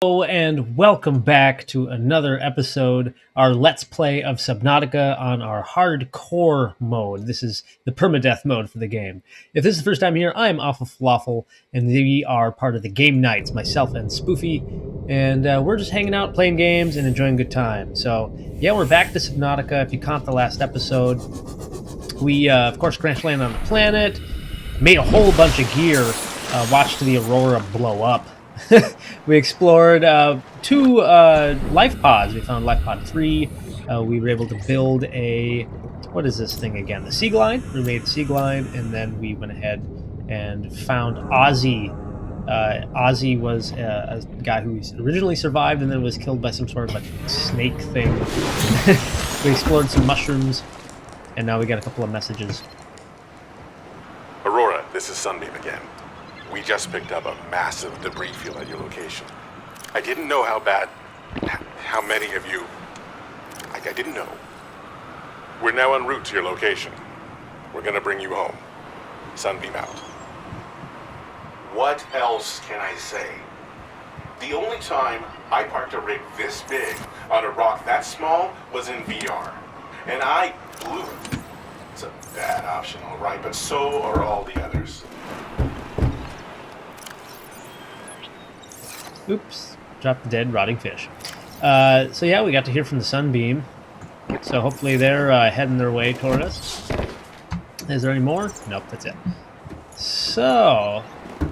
Hello and welcome back to another episode, our Let's Play of Subnautica on our hardcore mode. This is the permadeath mode for the game. If this is the first time here, I'm Awful Falafel, and we are part of the Game Nights, myself and Spoofy, and we're just hanging out, playing games, and enjoying good time. So, yeah, we're back to Subnautica. If you caught the last episode, we, of course, crash landed on the planet, made a whole bunch of gear, watched the Aurora blow up. We explored two life pods. We found life pod 3. We were able to build a... What is this thing again? The sea glide. We made the sea glide, and then we went ahead and found Ozzy. Ozzy was a guy who originally survived and then was killed by some sort of like snake thing. We explored some mushrooms, and now we got a couple of messages. Aurora, this is Sunbeam again. We just picked up a massive debris field at your location. I didn't know how many of you... I didn't know. We're now en route to your location. We're gonna bring you home. Sunbeam out. What else can I say? The only time I parked a rig this big on a rock that small was in VR. And I blew it. It's a bad option, all right, but so are all the others. Oops, dropped the dead, rotting fish. So yeah, we got to hear from the Sunbeam. So hopefully they're heading their way toward us. Is there any more? Nope, that's it. So,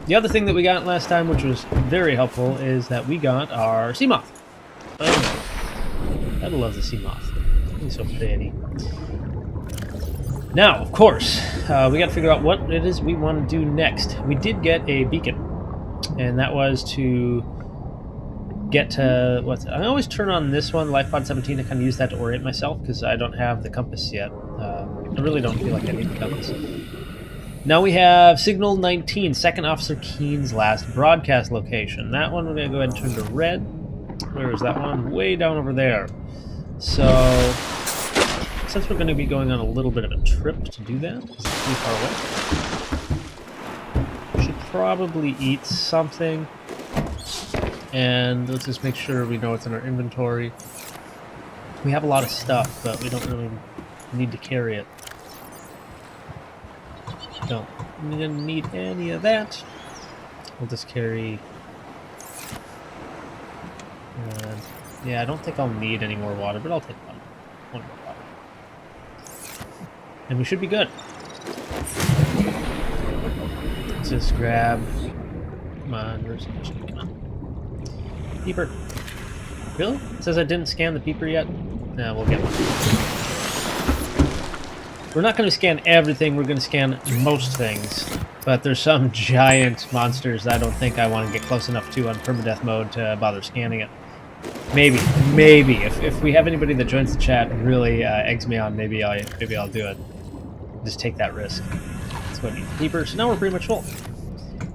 the other thing that we got last time, which was very helpful, is that we got our sea moth. Oh, I love the sea moth. He's so pretty. Now, of course, we got to figure out what it is we want to do next. We did get a beacon, and that was to get to I always turn on this one, LifePod 17, to kind of use that to orient myself because I don't have the compass yet. I really don't feel like I need the compass. Now we have Signal 19, Second Officer Keen's last broadcast location. That one we're going to go ahead and turn to red. Where is that one? Way down over there. So, since we're going to be going on a little bit of a trip to do that, because it's pretty far away, we should probably eat something. And let's just make sure we know what's in our inventory. We have a lot of stuff, but we don't really need to carry it. Don't need any of that. We'll just carry... yeah, I don't think I'll need any more water, but I'll take one more water. And we should be good. Let's just grab... Come on, where's the mission? Come on. Peeper. Really? It says I didn't scan the peeper yet? Nah, we'll get one. We're not going to scan everything, we're going to scan most things. But there's some giant monsters that I don't think I want to get close enough to on permadeath mode to bother scanning it. Maybe. If we have anybody that joins the chat and really eggs me on, maybe I'll do it. Just take that risk. That's what I need. Peeper. So now we're pretty much full.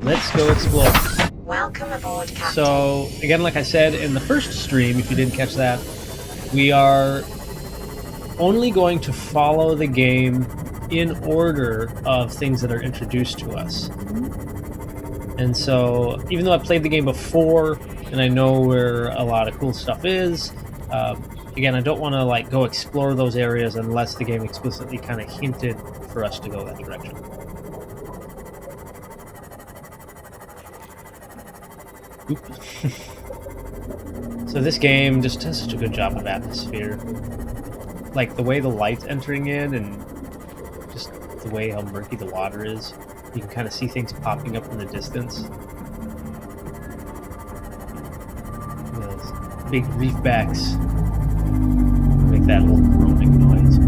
Let's go explore. Welcome aboard, Captain. So, again, like I said in the first stream, if you didn't catch that, we are only going to follow the game in order of things that are introduced to us. And so, even though I played the game before, and I know where a lot of cool stuff is, again, I don't want to like go explore those areas unless the game explicitly kind of hinted for us to go that direction. So this game just does such a good job of atmosphere. Like the way the light's entering in and just the way how murky the water is. You can kind of see things popping up in the distance. Those big reefbacks make that little groaning noise.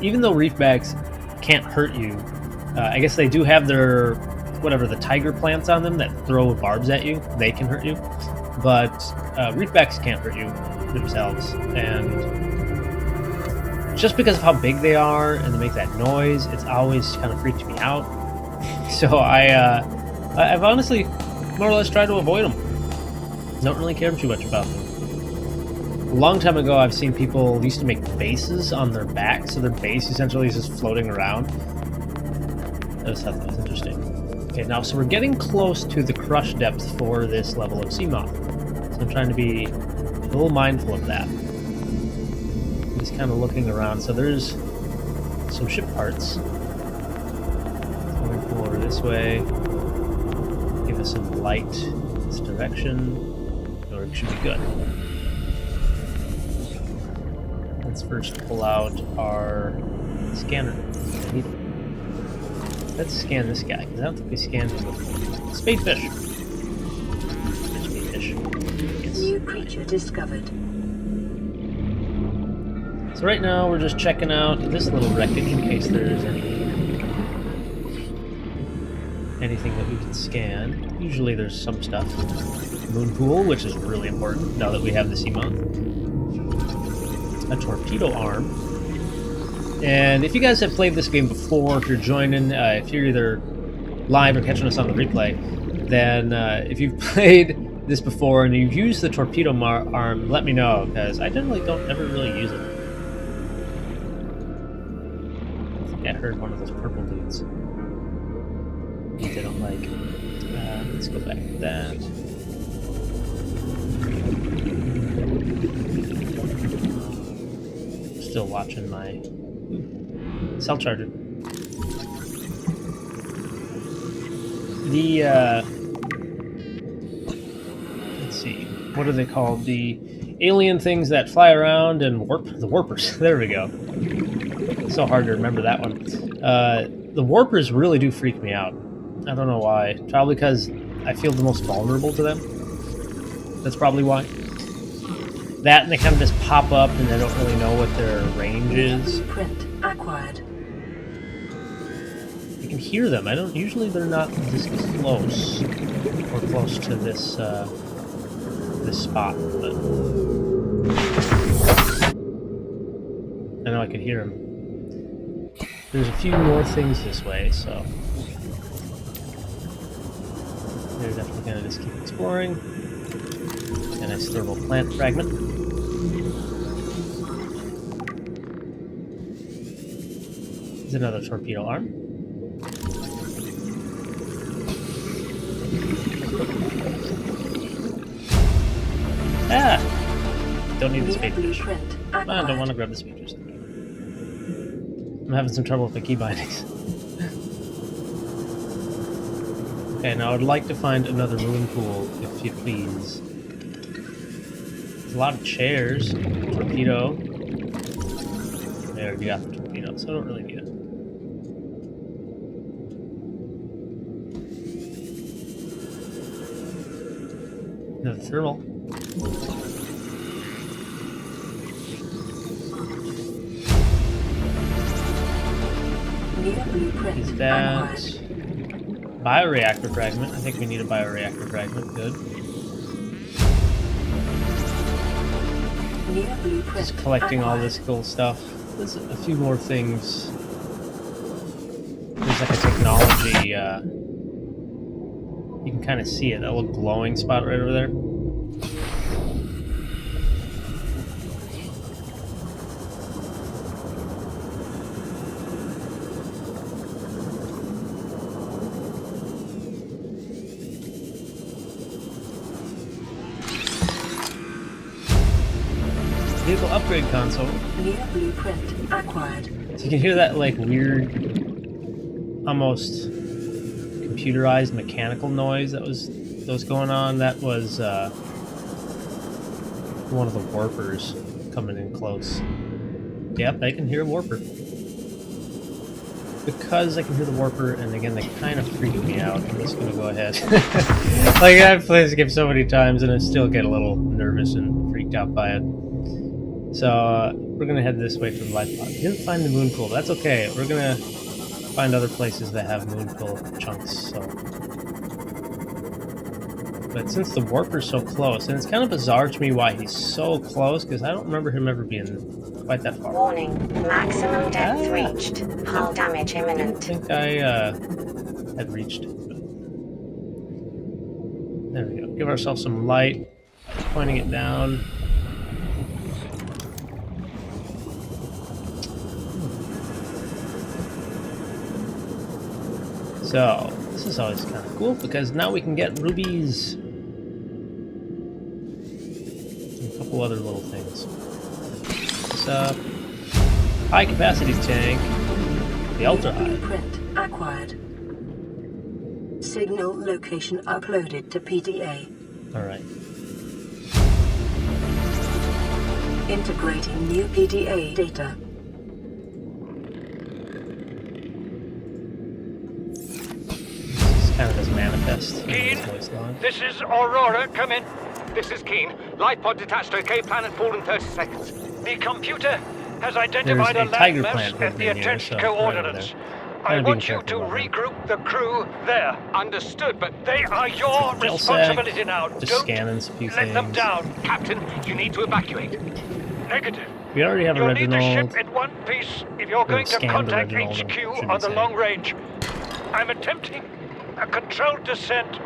Even though reefbacks can't hurt you, I guess they do have their, the tiger plants on them that throw barbs at you. They can hurt you. But reefbacks can't hurt you themselves. And just because of how big they are and they make that noise, it's always kind of freaked me out. So I've honestly more or less tried to avoid them. Don't really care too much about them. A long time ago, I've seen people used to make bases on their back, so their base essentially is just floating around. I just thought that was interesting. Okay, now so we're getting close to the crush depth for this level of sea moth. So I'm trying to be a little mindful of that. I'm just kind of looking around. So there's some ship parts. So we're gonna pull over this way. Give us some light this direction. Or it should be good. Let's first pull out our scanner. Let's scan this guy, because I don't think we scanned him before. Spadefish. Spadefish. Yes. New creature discovered. So right now we're just checking out this little wreckage in case there's anything that we can scan. Usually there's some stuff. Moon pool, which is really important now that we have the sea moth. A torpedo arm. And if you guys have played this game before, if you're joining, if you're either live or catching us on the replay, then if you've played this before and you've used the torpedo arm, let me know, because I generally don't ever really use it. I think I heard one of those purple dudes. I don't like. Let's go back to that. Still watching my cell charger. The let's see, what are they called? The alien things that fly around and warp. The warpers. There we go. It's so hard to remember that one. The warpers really do freak me out. I don't know why. Probably because I feel the most vulnerable to them. That's probably why. That and they kind of just pop up and I don't really know what their range is. Print acquired. You can hear them. I don't. Usually they're not this close or close to this this spot. But I know I could hear them. There's a few more things this way, so they're definitely gonna just keep exploring. A nice thermal plant fragment. There's another torpedo arm. Ah! Don't need the spadefish. I don't want to grab the spadefish. I'm having some trouble with the key bindings. Okay, now I'd like to find another moon pool, if you please. There's a lot of chairs. Torpedo. There, you got the torpedo, so I don't really need it. Another thermal. Is that bioreactor fragment? I think we need a bioreactor fragment. Good. Just collecting all this cool stuff. There's a few more things. There's like a technology. You can kind of see it. That little glowing spot right over there. Vehicle upgrade console. New blueprint acquired. So you can hear that like weird, almost computerized mechanical noise that was going on. That was one of the warpers coming in close. Yep, I can hear a warper. Because I can hear the warper, and again, they kind of freak me out. I'm just gonna go ahead. Like I've played this game so many times, and I still get a little nervous and freaked out by it. So we're gonna head this way to the life pod. Didn't find the moon pool. That's okay. We're gonna find other places that have moon pool chunks. So, but since the warper's so close, and it's kind of bizarre to me why he's so close, because I don't remember him ever being quite that far. Warning: maximum depth reached. Hull damage I imminent. think I had reached it. But there we go. Give ourselves some light, pointing it down. So, This is always kind of cool because now we can get rubies. And a couple other little things. This high capacity tank. The ultra high. Blueprint acquired. Signal location uploaded to PDA. Alright. Integrating new PDA data. This is kind of his manifest. Keen, Voice line. this is Aurora. Come in. This is Keen. Life pod detached to Cape Planet fall in 30 seconds. The computer has identified There's a a tiger landmass plant at the hidden in here, attached so coordinates. right over I Kinda want being you to careful about regroup the crew there. Understood, but they are your Gel responsibility sack, now. just Don't scanning a few let them things. down. Captain, you need to evacuate. Negative. We already have a You'll need the Reginald. ship in one piece if you're going to scanned the contact Reginald, HQ should on we the say. long range. I'm attempting a controlled descent.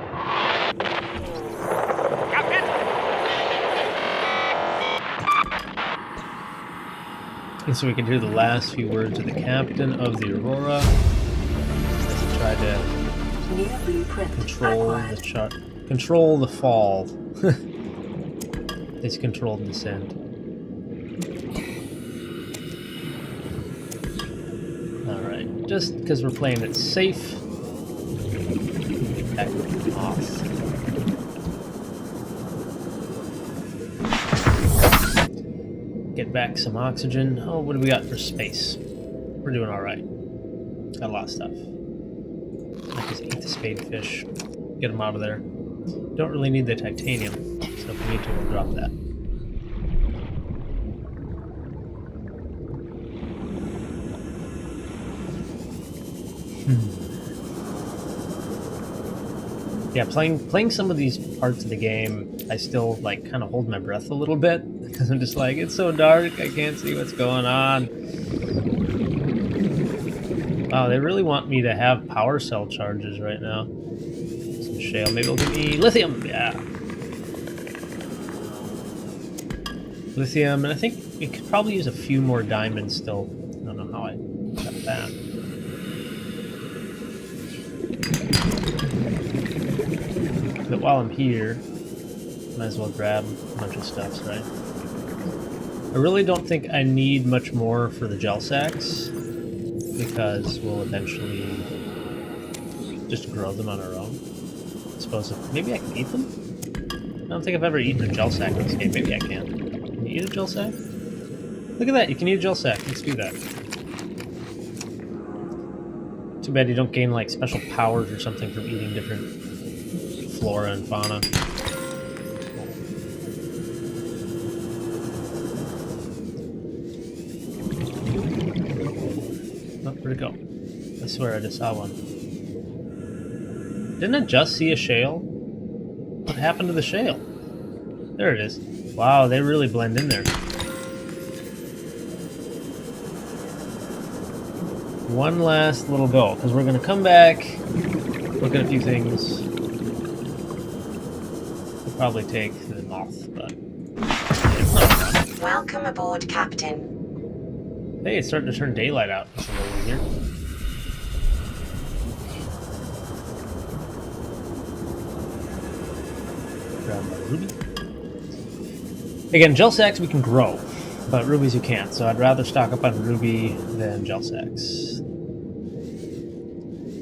Captain! And so we can hear the last few words of the captain of the Aurora as he tried to New blueprint control acquired. the chart, control the fall. This controlled descent. All right, just because we're playing it safe. Back off. Get back some oxygen. Oh, what do we got for space? We're doing all right. Got a lot of stuff. I just eat the spadefish. Get them out of there. Don't really need the titanium, so if we need to, we'll drop that. Yeah, playing some of these parts of the game, I still like kind of hold my breath a little bit because I'm just like, it's so dark, I can't see what's going on. Wow, they really want me to have power cell charges right now. Some shale, maybe it'll give me lithium. Yeah, lithium, and I think we could probably use a few more diamonds still. I don't know how I got that. But while I'm here, might as well grab a bunch of stuff, right? I really don't think I need much more for the gel sacks, because we'll eventually just grow them on our own. I suppose maybe I can eat them? I don't think I've ever eaten a gel sack in this game. Maybe I can. Can you eat a gel sack? Look at that, you can eat a gel sack. Let's do that. Too bad you don't gain like special powers or something from eating different flora and fauna. Oh, where'd it go? I swear I just saw one. Didn't I just see a shale? What happened to the shale? There it is. Wow, they really blend in there. One last little go, because we're going to come back, look at a few things. We'll probably take the moth, but it's not fun. Welcome aboard, Captain. Hey, it's starting to turn daylight out. That's a little easier. Grab my ruby. Again, gel sacks we can grow, but rubies you can't, so I'd rather stock up on ruby than gel sacks.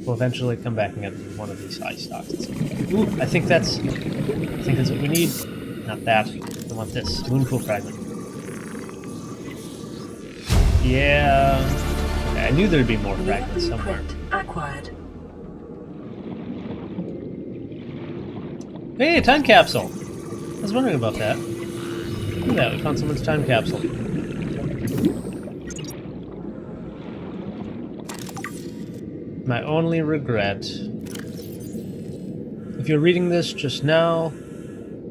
We'll eventually come back and get one of these high stocks. Ooh, I think that's what we need. Not that. I want this. Moonpool fragment. Yeah. Okay, I knew there'd be more fragments somewhere. Acquired. Hey, a time capsule! I was wondering about that. Look at that, we found someone's time capsule. My only regret. If you're reading this just now,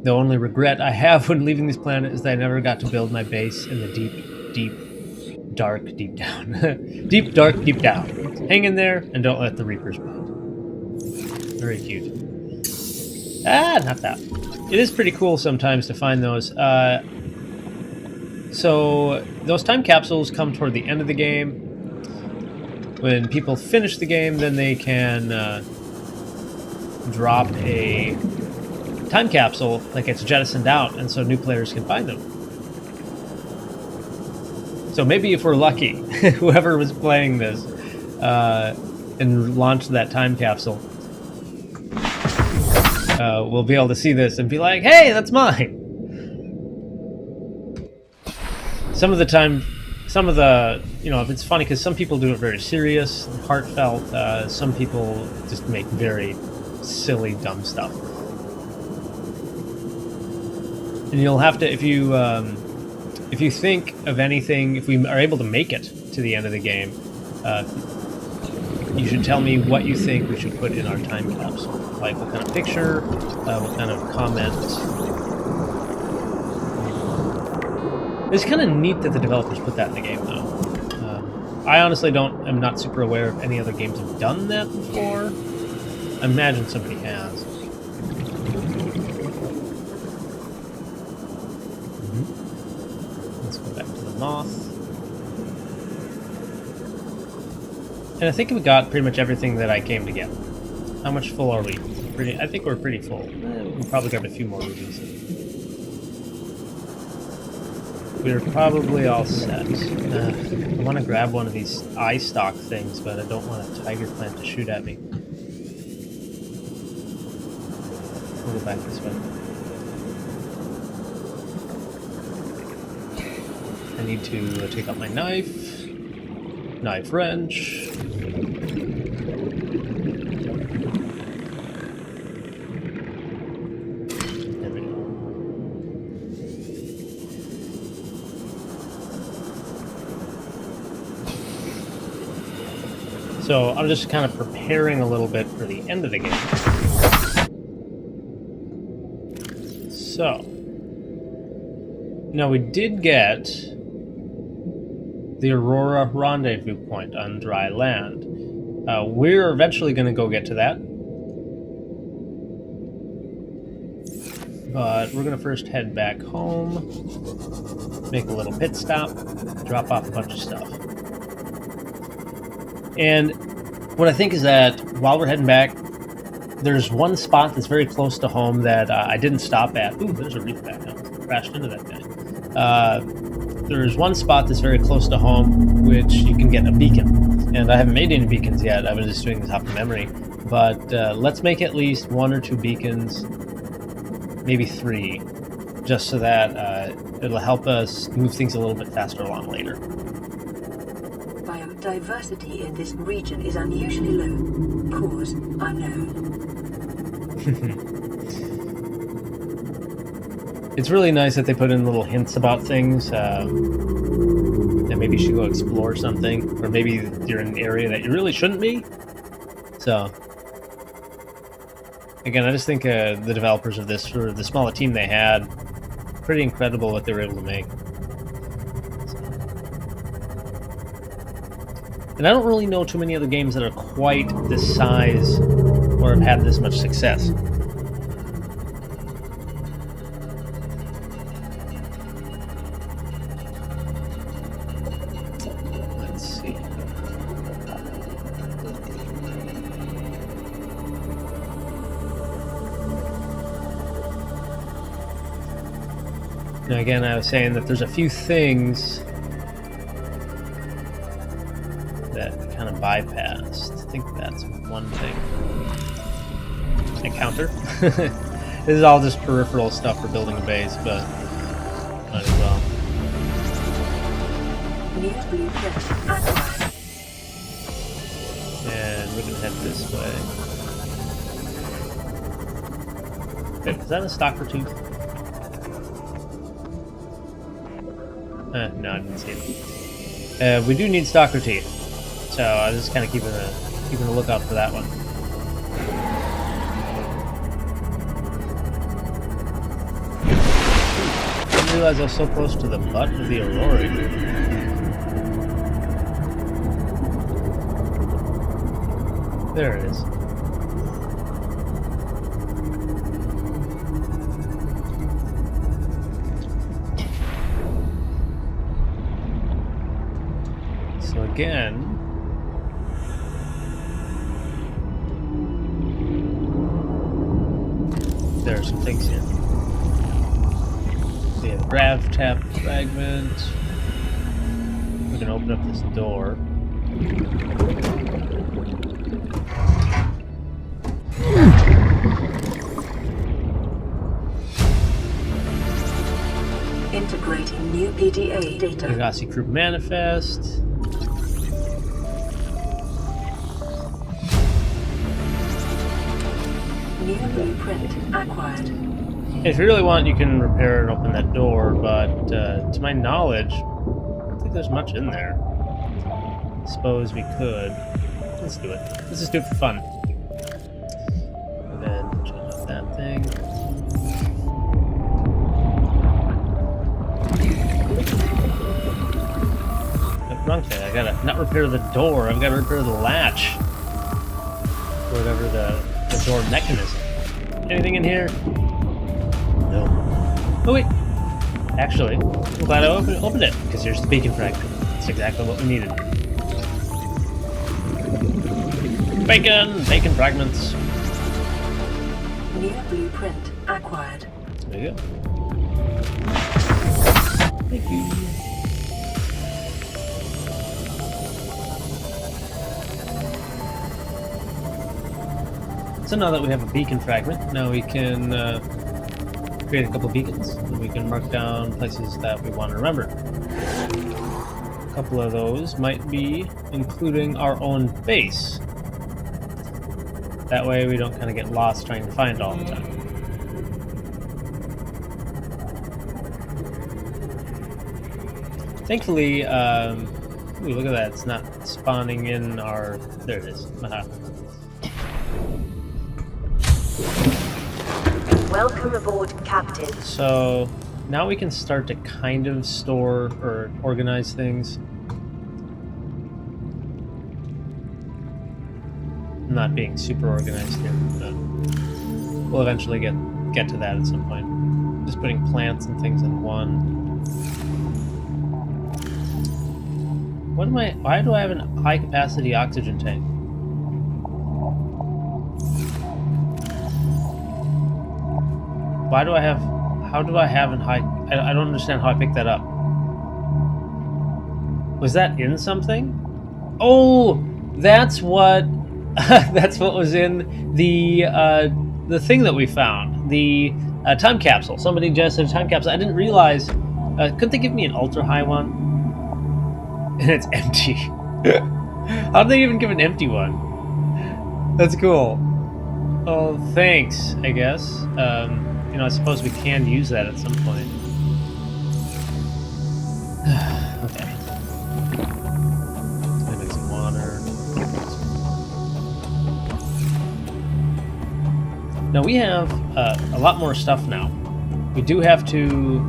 the only regret I have when leaving this planet is that I never got to build my base in the deep, dark, deep down. Deep, dark, deep down. Hang in there and don't let the Reapers bite. Very cute. Ah, not that. It is pretty cool sometimes to find those. So, those time capsules come toward the end of the game. When people finish the game, then they can drop a time capsule that gets jettisoned out, and so new players can find them. So maybe if we're lucky, whoever was playing this and launched that time capsule will be able to see this and be like, hey, that's mine! Some of the, you know, it's funny because some people do it very serious, heartfelt. Some people just make very silly, dumb stuff. And you'll have to, if you think of anything, if we are able to make it to the end of the game, you should tell me what you think we should put in our time capsule. Like what kind of picture, what kind of comment. It's kind of neat that the developers put that in the game, though. I honestly am not super aware if any other games have done that before. I imagine somebody has. Let's go back to the moth. And I think we got pretty much everything that I came to get. How much full are we? I think we're pretty full. We'll probably grab a few more rubies. We're probably all set. I want to grab one of these eye stalk things, but I don't want a tiger plant to shoot at me. We'll go back this way. I need to take out my knife. Knife wrench. There we go. So I'm just kind of preparing a little bit for the end of the game. So now we did get the Aurora Rendezvous Point on dry land. We're eventually going to go get to that. But we're going to first head back home, make a little pit stop, drop off a bunch of stuff. And what I think is that while we're heading back, there's one spot that's very close to home that I didn't stop at. Ooh, there's a reef back. I crashed into that guy. There's one spot that's very close to home, which you can get a beacon. And I haven't made any beacons yet. I was just doing this off of memory. But let's make at least 1 or 2 beacons, maybe 3, just so that it'll help us move things a little bit faster along later. Biodiversity in this region is unusually low. Cause unknown. It's really nice that they put in little hints about things. That maybe you should go explore something, or maybe you're in an area that you really shouldn't be. So, again, I just think the developers of this, for the small team they had, pretty incredible what they were able to make. And I don't really know too many other games that are quite this size or have had this much success. Now again, I was saying that there's a few things that kind of bypassed. I think that's one thing. Encounter. This is all just peripheral stuff for building a base, but might as well. And we're gonna head this way. Wait, is that a stalker tooth? No, I didn't see it. We do need stalker teeth, so I was just kind of keeping a lookout for that one. I didn't realize I was so close to the butt of the Aurora. There it is. Again, there are some things here. So yeah, grav tap fragment. We're gonna open up this door. Integrating new PDA data. Legacy Crew Manifest. New blueprint acquired. If you really want, you can repair and open that door, but to my knowledge, I don't think there's much in there. Suppose we could. Let's do it. Let's just do it for fun. And then change out that thing. Wrong thing. I gotta not repair the door. I've gotta repair the latch. Or whatever the door mechanism. Anything in here? No. Oh wait. Actually, I'm glad I opened it because here's the beacon fragment. That's exactly what we needed. Bacon fragments. New blueprint acquired. There you go. Thank you. So now that we have a beacon fragment, now we can create a couple of beacons, and we can mark down places that we want to remember. A couple of those might be including our own base. That way we don't kind of get lost trying to find it all the time. Thankfully, ooh, look at that, it's not spawning in our... There it is. Welcome aboard, Captain. So now we can start to kind of store or organize things. I'm not being super organized here, but we'll eventually get to that at some point. Just putting plants and things in one. Why do I have a high capacity oxygen tank? How do I have an high... I don't understand how I picked that up. Was that in something? Oh, that's what... that's what was in the thing that we found. The time capsule. Somebody ingested a time capsule. I didn't realize... couldn't they give me an ultra-high one? And it's empty. How'd they even give an empty one? That's cool. Oh, thanks, I guess. You know, I suppose we can use that at some point. Okay. Maybe some water. Now we have a lot more stuff now. We do have to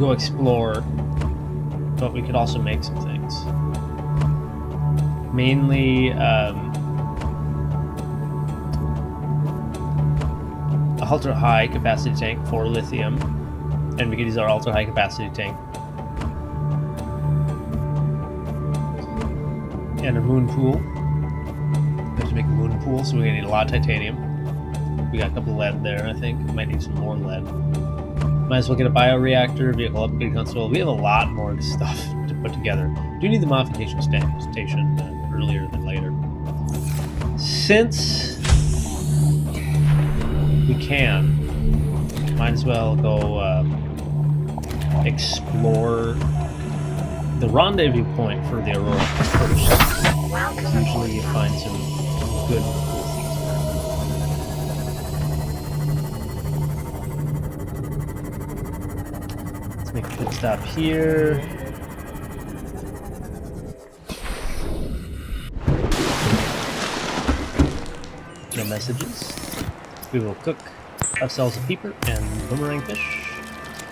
go explore, but we could also make some things. Mainly, ultra high capacity tank for lithium, and we could use our ultra high capacity tank. And a moon pool. We have to make a moon pool, so we're gonna need a lot of titanium. We got a couple of lead there, I think. We might need some more lead. Might as well get a bioreactor, vehicle upgrade console. We have a lot more stuff to put together. Do need the modification station earlier than later. Since we can, might as well go explore the rendezvous point for the Aurora first. Usually you find some good cool things. Let's make a good stop here. No messages. We will cook ourselves a peeper and boomerang fish.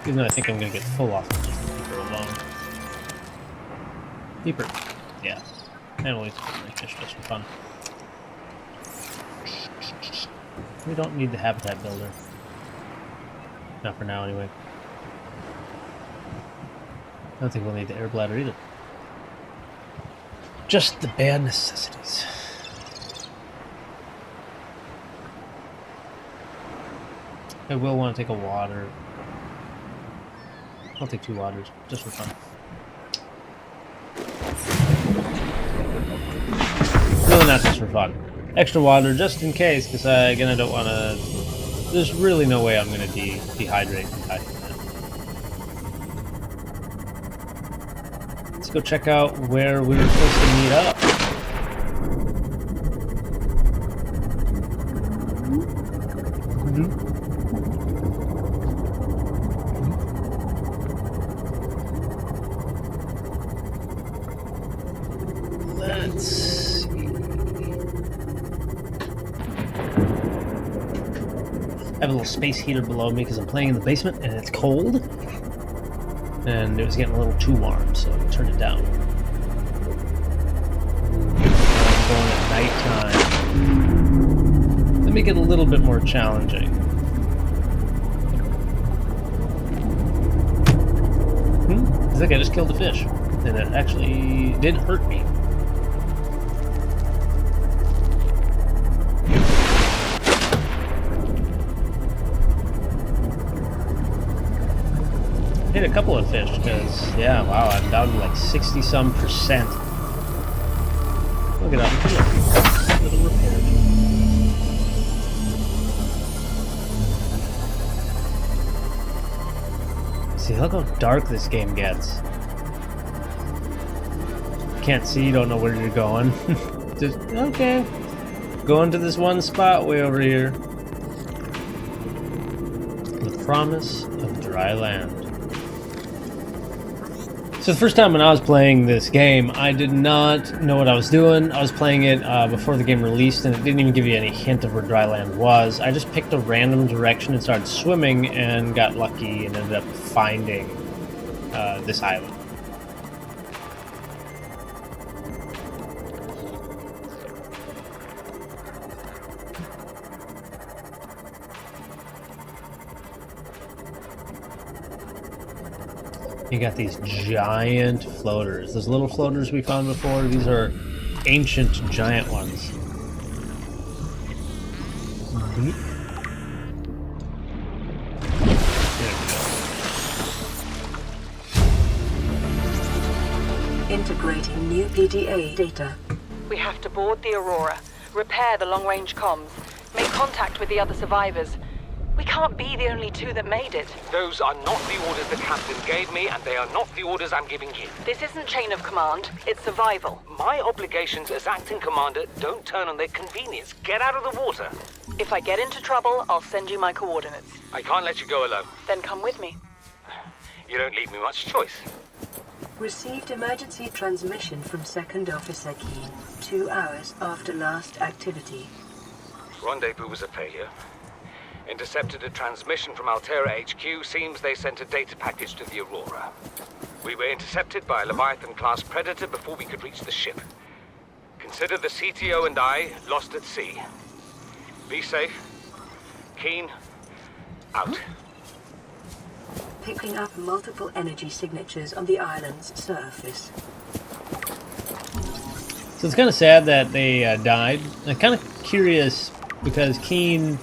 Even though I think I'm going to get full off of just the peeper alone. Peeper. Yeah. And we'll eat boomerang fish just for fun. We don't need the habitat builder. Not for now, anyway. I don't think we'll need the air bladder either. Just the bare necessities. I will want to take a water. I'll take 2 waters, just for fun. Really not just for fun. Extra water just in case, because again, I don't want to... There's really no way I'm going to dehydrate. Let's go check out where we were supposed to meet up. Let's see. I have a little space heater below me because I'm playing in the basement and it's cold. And it was getting a little too warm, so I turned it down. I'm going at nighttime. Let me get a little bit more challenging. I think I just killed a fish, and it actually did hurt me. Hit a couple of fish because, yeah, wow, I'm down to like 60-some%. Look at that here. Little repair. See, look how dark this game gets. Can't see, don't know where you're going. Just, okay. Going to this one spot way over here. The promise of dry land. So the first time when I was playing this game, I did not know what I was doing. I was playing it before the game released, and it didn't even give you any hint of where dry land was. I just picked a random direction and started swimming and got lucky and ended up finding this island. You got these giant floaters. Those little floaters we found before, these are ancient giant ones. Integrating new PDA data. We have to board the Aurora, repair the long-range comms, make contact with the other survivors. We can't be the only 2 that made it. Those are not the orders the captain gave me, and they are not the orders I'm giving you. This isn't chain of command, it's survival. My obligations as acting commander don't turn on their convenience. Get out of the water. If I get into trouble, I'll send you my coordinates. I can't let you go alone. Then come with me. You don't leave me much choice. Received emergency transmission from Second Officer Keen 2 hours after last activity. Rendezvous was a failure. Intercepted a transmission from Altera HQ. Seems they sent a data package to the Aurora. We were intercepted by a Leviathan-class predator before we could reach the ship. Consider the CTO and I lost at sea. Be safe. Keen. Out. Picking up multiple energy signatures on the island's surface. So it's kind of sad that they died. I'm kind of curious because Keen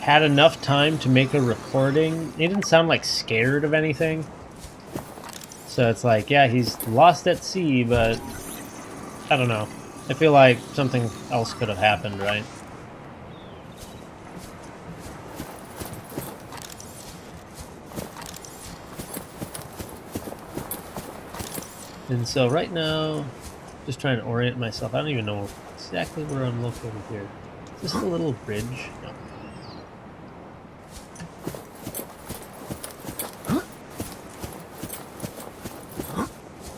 had enough time to make a recording. He didn't sound like scared of anything. So it's like, yeah, he's lost at sea, but I don't know. I feel like something else could have happened, right? And so right now, just trying to orient myself. I don't even know exactly where I'm located here. Is this a little bridge? No.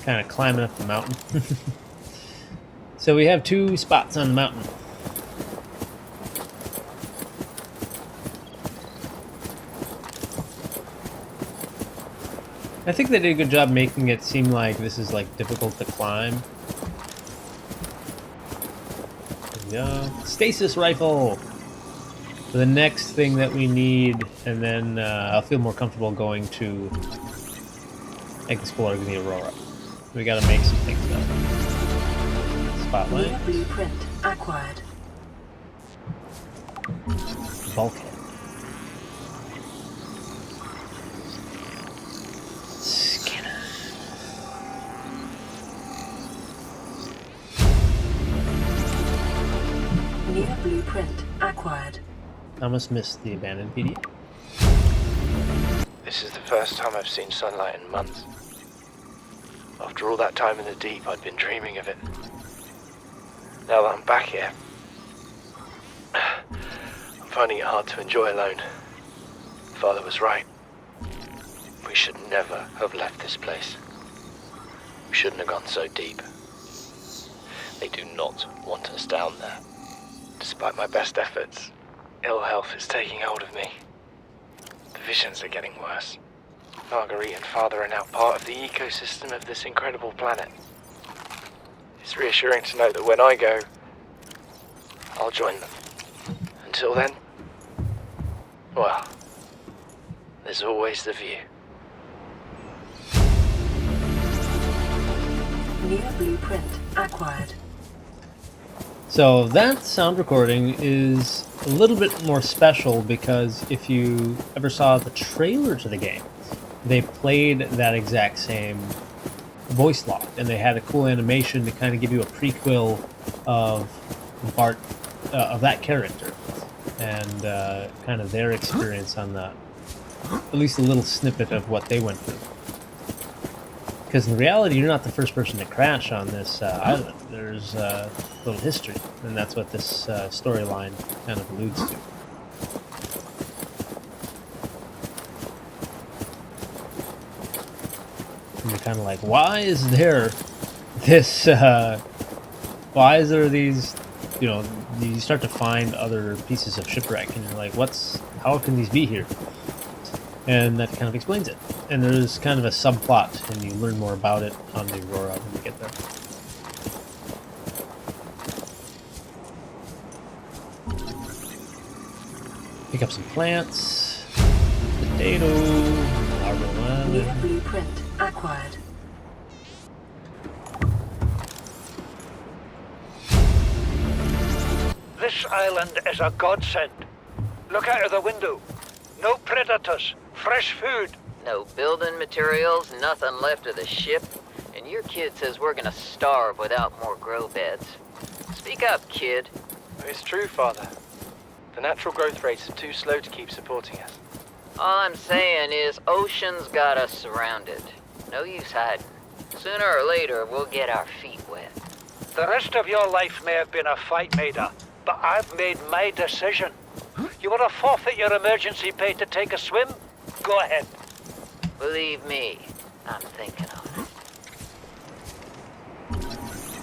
Kind of climbing up the mountain. So we have 2 spots on the mountain. I think they did a good job making it seem like this is like difficult to climb. There we go. Stasis rifle! The next thing that we need, and then I'll feel more comfortable going to exploring the Aurora. We gotta make some things though. Spotlight. Blueprint acquired. Bulkhead. Thomas missed the abandoned PD. This is the first time I've seen sunlight in months. After all that time in the deep, I'd been dreaming of it. Now that I'm back here, I'm finding it hard to enjoy alone. Father was right. We should never have left this place. We shouldn't have gone so deep. They do not want us down there. Despite my best efforts, ill health is taking hold of me. The visions are getting worse. Marguerite and Father are now part of the ecosystem of this incredible planet. It's reassuring to know that when I go, I'll join them. Until then, well, there's always the view. New blueprint acquired. So that sound recording is a little bit more special because if you ever saw the trailer to the game, they played that exact same voice log, and they had a cool animation to kind of give you a prequel of Bart, of that character, and kind of their experience on that. At least a little snippet of what they went through. Because in reality, you're not the first person to crash on this island. There's a little history, and that's what this storyline kind of alludes to. And you're kind of like, why is there this? Why is there these? You know, you start to find other pieces of shipwreck, and you're like, how can these be here? And that kind of explains it. And there's kind of a subplot, and you learn more about it on the Aurora when you get there. Pick up some plants, potato, New blueprint acquired. This island is a godsend. Look out of the window. No predators, fresh food. No building materials, nothing left of the ship, and your kid says we're gonna starve without more grow beds. Speak up, kid. It's true, Father. The natural growth rates are too slow to keep supporting us. All I'm saying is ocean's got us surrounded. No use hiding. Sooner or later, we'll get our feet wet. The rest of your life may have been a fight, Maida, but I've made my decision. You want to forfeit your emergency pay to take a swim? Go ahead. Believe me, I'm thinking on it.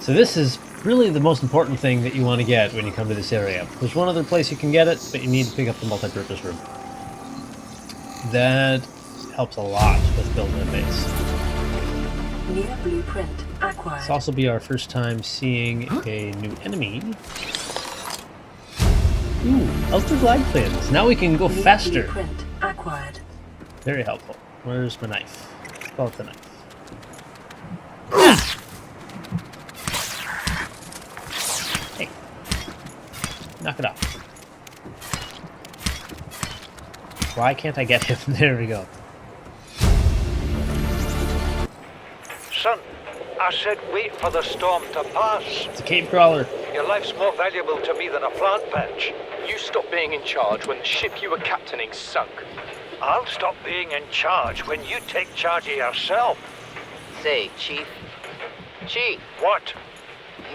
So this is really the most important thing that you want to get when you come to this area. There's one other place you can get it, but you need to pick up the multi-purpose room. That helps a lot with building a base. New blueprint acquired. This will also be our first time seeing a new enemy. Ooh, ultra glide planes. Now we can go New faster. blueprint acquired. Very helpful. Where's my knife? Call it the knife. Hey. Knock it off. Why can't I get him? There we go. Son, I said wait for the storm to pass. It's a cave crawler. Your life's more valuable to me than a plant patch. You stopped being in charge when the ship you were captaining sunk. I'll stop being in charge when you take charge of yourself. Say, Chief. Chief, What?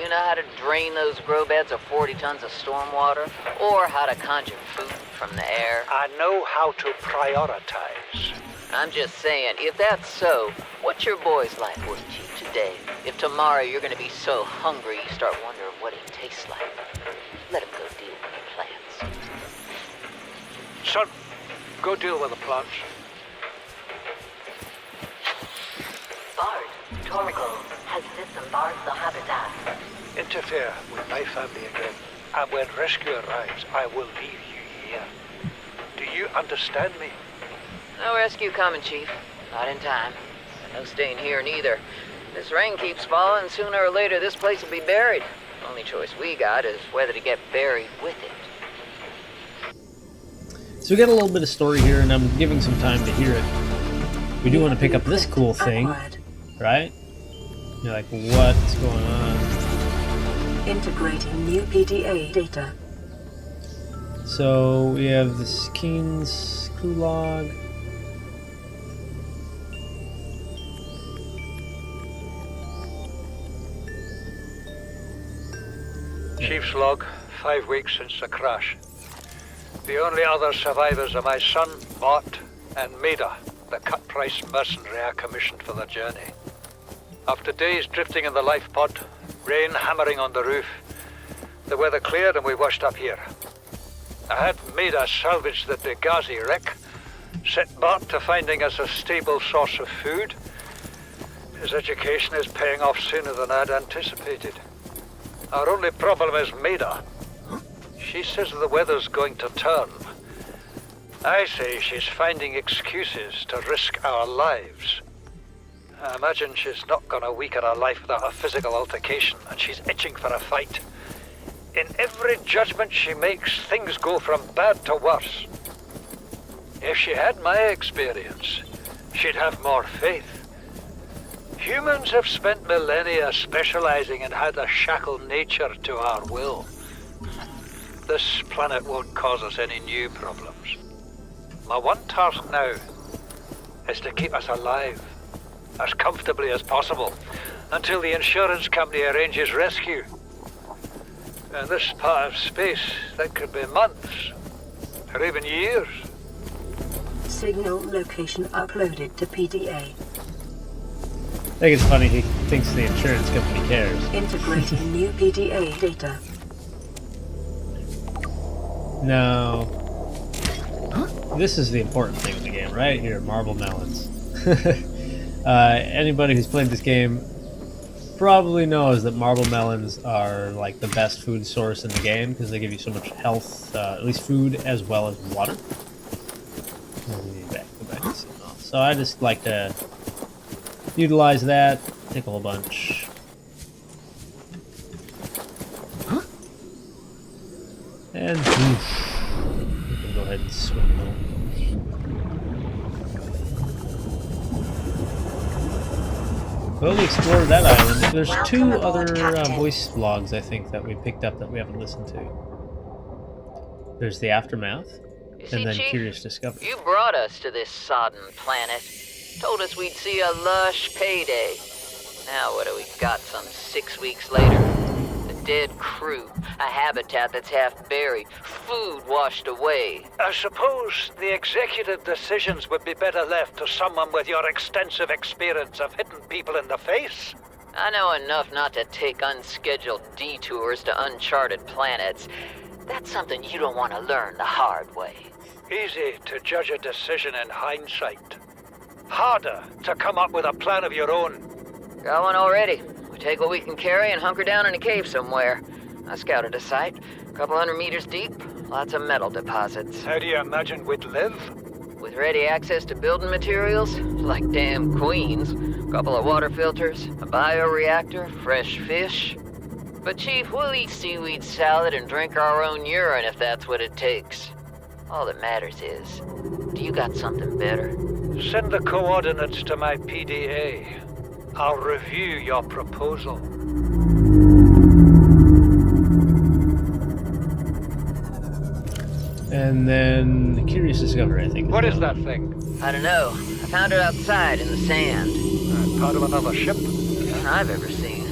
you know how to drain those grow beds of 40 tons of storm water? Or how to conjure food from the air? I know how to prioritize. I'm just saying, if that's so, what's your boy's life worth to you today? If tomorrow you're gonna be so hungry you start wondering what he tastes like, let him go deal with the plants. Son, go deal with the plants. Bard, Torgo has disembarked the habitat. Interfere with my family again, and when rescue arrives, I will leave you here. Do you understand me? No rescue coming, Chief. Not in time. And no staying here neither. This rain keeps falling, sooner or later this place will be buried. Only choice we got is whether to get buried with it. So we got a little bit of story here, and I'm giving some time to hear it. We do want to pick up this cool thing, right? You're like, what's going on? Integrating new PDA data. So we have this Keen's crew log. Chief's log, 5 weeks since the crash. The only other survivors are my son, Mort, and Maida, the cut-price mercenary I commissioned for the journey. After days drifting in the life pod, rain hammering on the roof, the weather cleared and we washed up here. I had Maida salvage the Degazi wreck, set Mort to finding us a stable source of food. His education is paying off sooner than I'd anticipated. Our only problem is Maida. She says the weather's going to turn. I say she's finding excuses to risk our lives. I imagine she's not gonna weaken her life without a physical altercation, and she's itching for a fight. In every judgment she makes, things go from bad to worse. If she had my experience, she'd have more faith. Humans have spent millennia specializing in how to shackle nature to our will. This planet won't cause us any new problems. My one task now is to keep us alive, as comfortably as possible, until the insurance company arranges rescue. In this part of space, that could be months, or even years. Signal location uploaded to PDA. I think it's funny he thinks the insurance company cares. Integrating new PDA data. Now, this is the important thing in the game, right here, marble melons. Anybody who's played this game probably knows that marble melons are like the best food source in the game because they give you so much health, at least food as well as water. Go back to Signal. So I just like to utilize that, take a whole bunch. And oof, we can go ahead and swim now. Well, we explored that island. There's two other voice logs, I think, that we picked up that we haven't listened to. There's the Aftermath, and then Chief, Curious Discovery. You brought us to this sodden planet. Told us we'd see a lush payday. Now what do we got some 6 weeks later? A dead crew, a habitat that's half buried, food washed away. I suppose the executive decisions would be better left to someone with your extensive experience of hitting people in the face. I know enough not to take unscheduled detours to uncharted planets. That's something you don't want to learn the hard way. Easy to judge a decision in hindsight. Harder to come up with a plan of your own. Got one already. We take what we can carry and hunker down in a cave somewhere. I scouted a site, a couple 100 meters deep, lots of metal deposits. How do you imagine we'd live? With ready access to building materials, like damn queens, a couple of water filters, a bioreactor, fresh fish. But Chief, we'll eat seaweed salad and drink our own urine if that's what it takes. All that matters is, do you got something better? Send the coordinates to my PDA. I'll review your proposal. And then Curious Discovery, I think. What is that thing? I don't know. I found it outside in the sand. Part of another ship? None I've ever seen.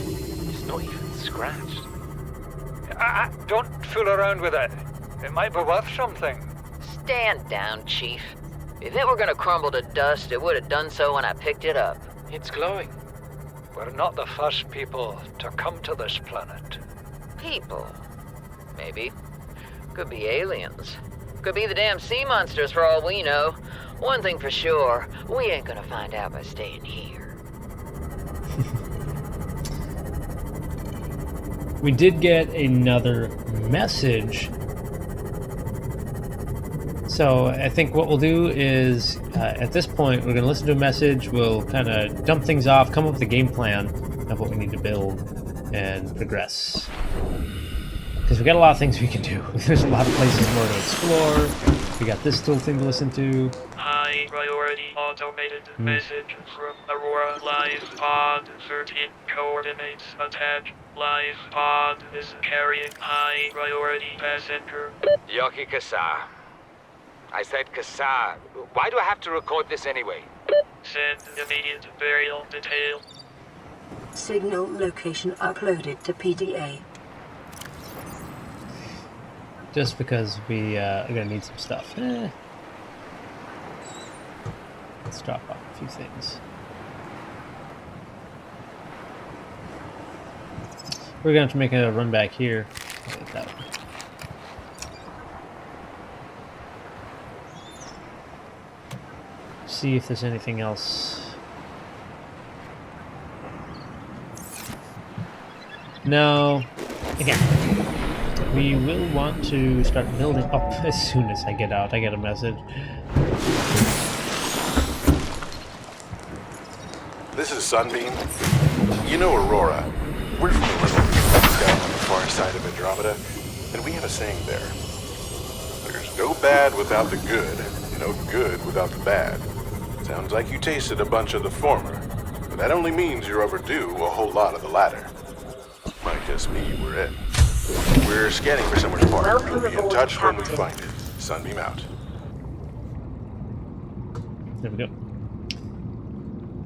It's not even scratched. Don't fool around with it. It might be worth something. Stand down, Chief. If it were gonna crumble to dust, it would have done so when I picked it up. It's glowing. We're not the first people to come to this planet. People. Maybe. Could be aliens. Could be the damn sea monsters for all we know. One thing for sure, we ain't gonna find out by staying here. We did get another message. So I think what we'll do is, at this point, we're going to listen to a message, we'll kind of dump things off, come up with a game plan of what we need to build, and progress. Because we got a lot of things we can do. There's a lot of places more to explore. We got this little thing to listen to. high priority automated message from Aurora Live Pod 13 coordinates attached. Live Pod is carrying high priority passenger. Yoki Kasa. I said Kasa. Why do I have to record this anyway? Send immediate burial detail. Signal location uploaded to PDA. Just because we are gonna need some stuff. Let's drop off a few things. We're gonna have to make a run back here. Like that one. See if there's anything else. No. Again. We will want to start building up as soon as I get out. I get a message. This is Sunbeam. You know Aurora. We're from the little down on the far side of Andromeda, and we have a saying there. There's no bad without the good, no good without the bad. Sounds like you tasted a bunch of the former, but that only means you're overdue a whole lot of the latter. Might just mean we're in. We're scanning for somewhere to park. We'll be in touch when we find it. Sunbeam out. There we go.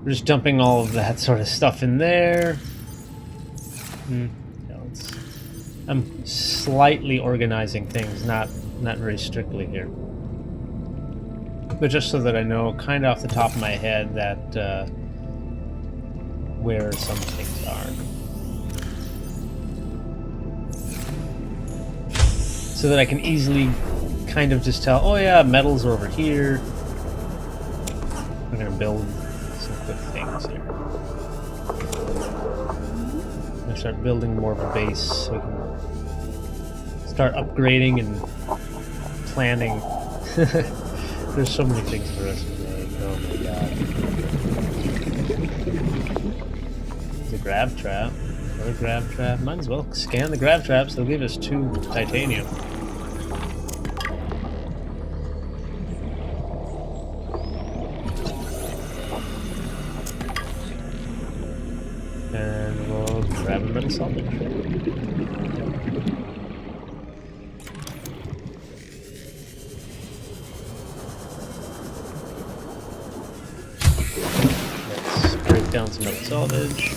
We're just dumping all of that sort of stuff in there. I'm slightly organizing things, not very strictly here. But just so that I know kind of off the top of my head that where some things are. So that I can easily kind of just tell, oh yeah, metals are over here. I'm going to build some quick things here. I'm going to start building more of a base so we can start upgrading and planning. There's so many things for us to make. Oh my god. There's a grab trap. Another grab trap. Might as well scan the grab traps. They'll give us 2 titanium. And we'll grab a metal salvage. Down some metal salvage.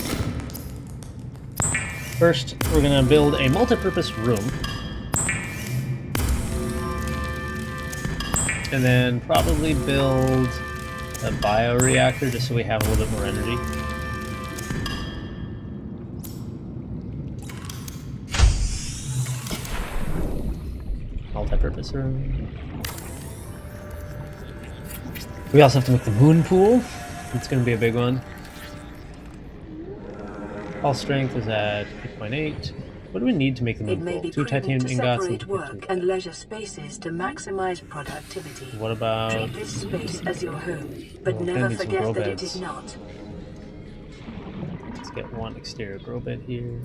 First, we're going to build a multi-purpose room. And then probably build a bioreactor just so we have a little bit more energy. Multi-purpose room. We also have to make the moon pool. It's going to be a big one. All strength is at 8.8. What do we need to make the moon pool? 2 titanium ingots. Separate work and leisure spaces to maximize productivity. What about? Treat this space as your home, but never forget that it is not. Let's get 1 exterior grow bed here.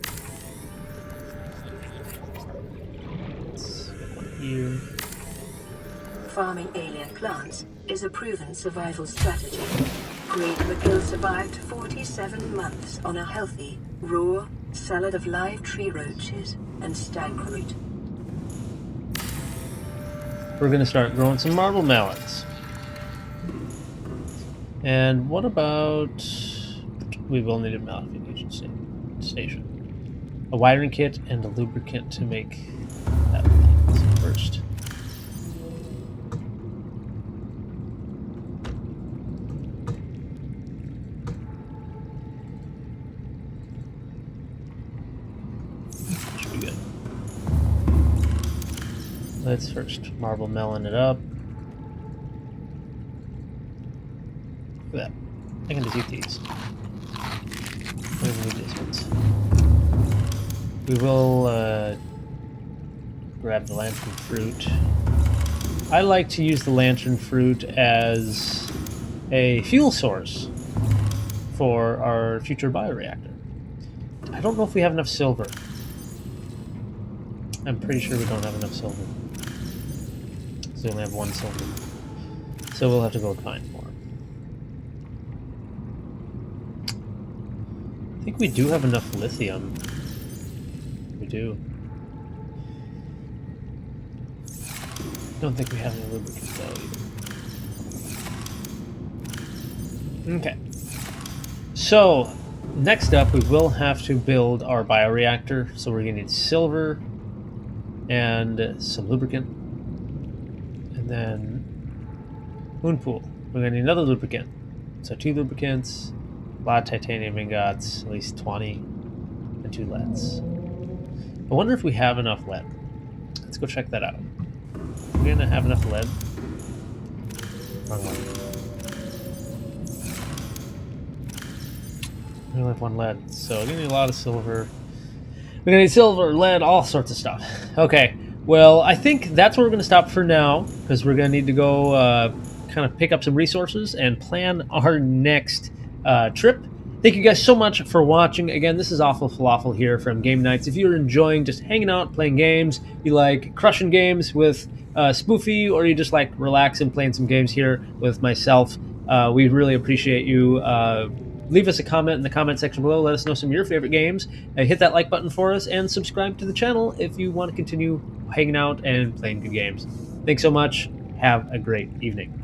Let's get 1 here. Farming alien plants is a proven survival strategy. Great McGill survived 47 months on a healthy, raw salad of live tree roaches and stagroot. We're going to start growing some marble melons. And what about... We will need a modification station. A wiring kit and a lubricant to make that first. Let's first marble melon it up. Look at that. I can just eat these. We don't need these ones. We will grab the lantern fruit. I like to use the lantern fruit as a fuel source for our future bioreactor. I don't know if we have enough silver. I'm pretty sure we don't have enough silver. So we only have 1 silver. So we'll have to go find more. I think we do have enough lithium. We do. Don't think we have any lubricant though either. Okay. So, next up we will have to build our bioreactor. So we're going to need silver and some lubricant. And then moon pool. We're going to need another lubricant. So 2 lubricants, a lot of titanium ingots, at least 20, and 2 leads. I wonder if we have enough lead. Let's go check that out. We're going to have enough lead. Wrong one. We only have 1 lead, so we're going to need a lot of silver. We're going to need silver, lead, all sorts of stuff. Okay, well, I think that's where we're going to stop for now, because we're going to need to go kind of pick up some resources and plan our next trip. Thank you guys so much for watching. Again, this is Awful Falafel here from Game Nights. If you're enjoying just hanging out, playing games, you like crushing games with Spoofy, or you just like relaxing, playing some games here with myself, we really appreciate you. Leave us a comment in the comment section below. Let us know some of your favorite games. Hit that like button for us and subscribe to the channel if you want to continue hanging out and playing good games. Thanks so much. Have a great evening.